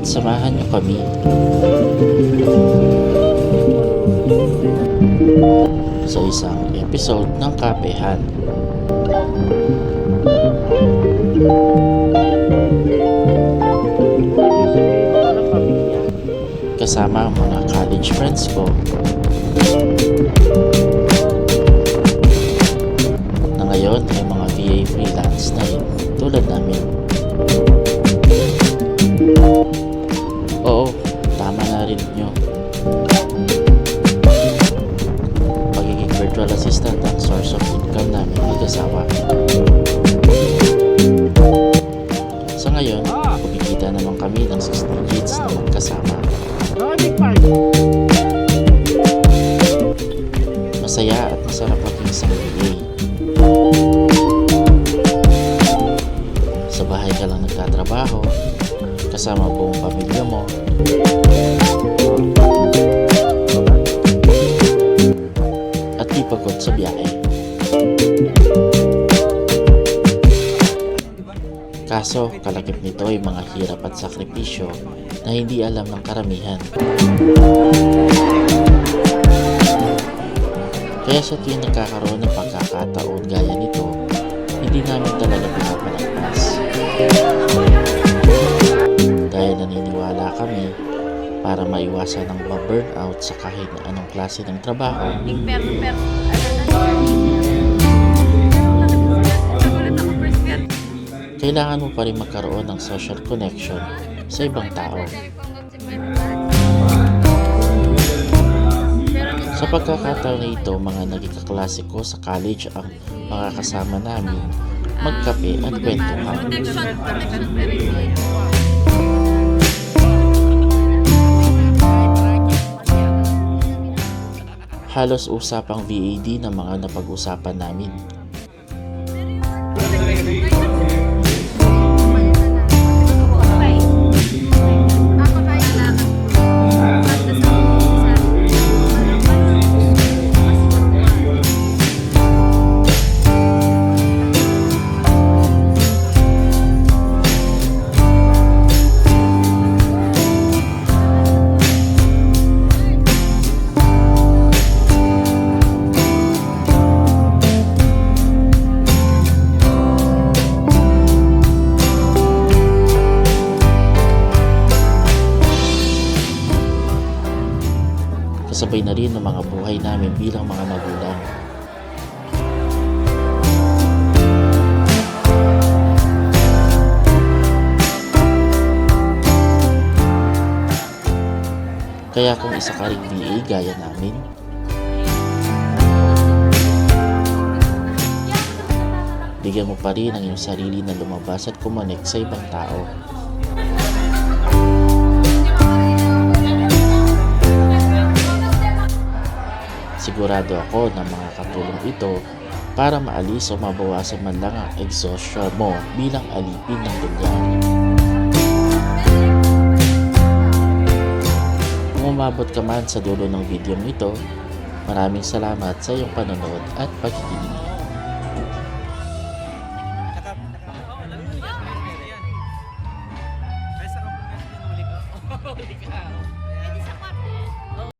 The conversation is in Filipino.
samahan niyo kami sa isang episode ng Kapehan. Kasama ang mga college friends ko na ngayon ay mga VA freelance na rin tulad namin. Oo, tama na rin nyo. Pagiging virtual assistant ang source of income namin mag-asawa. Sa ngayon, kumikita naman kami ng 6 digits na magkasama. Masaya at masarap maging isang VA. Sa bahay ka lang nagtatrabaho, kasama buong pamilya mo. At di pagod sa biyahe. Kaso, kalakip nito ay mga hirap at sakripisyo na hindi alam ng karamihan. Kaya sa tuwing nagkakaroon ng pagkakataon gaya nito, hindi namin talaga pinapalagpas. Dahil naniniwala kami para maiwasan ang ma-burnout sa kahit na anong klase ng trabaho, kailangan mo pa rin magkaroon ng social connection sa ibang tao. Sa pagkakataon na ito, mga naging kaklase ko sa college ang mga kasama namin magkape at kwentuhan. Halos usapang VAD ng mga napag-usapan namin. Kasabay na rin ng mga buhay namin bilang mga magulang. Kaya kung isa ka ring VA gaya namin, bigyan mo pa rin ang iyong sarili na lumabas at kumonek sa ibang tao. Sigurado ako na makakatulong ito para maalis o mabawasan man lang ang exhaustion mo bilang alipin ng dunya. Kung umabot ka man sa dulo ng video nito, maraming salamat sa iyong panonood at pakikinig.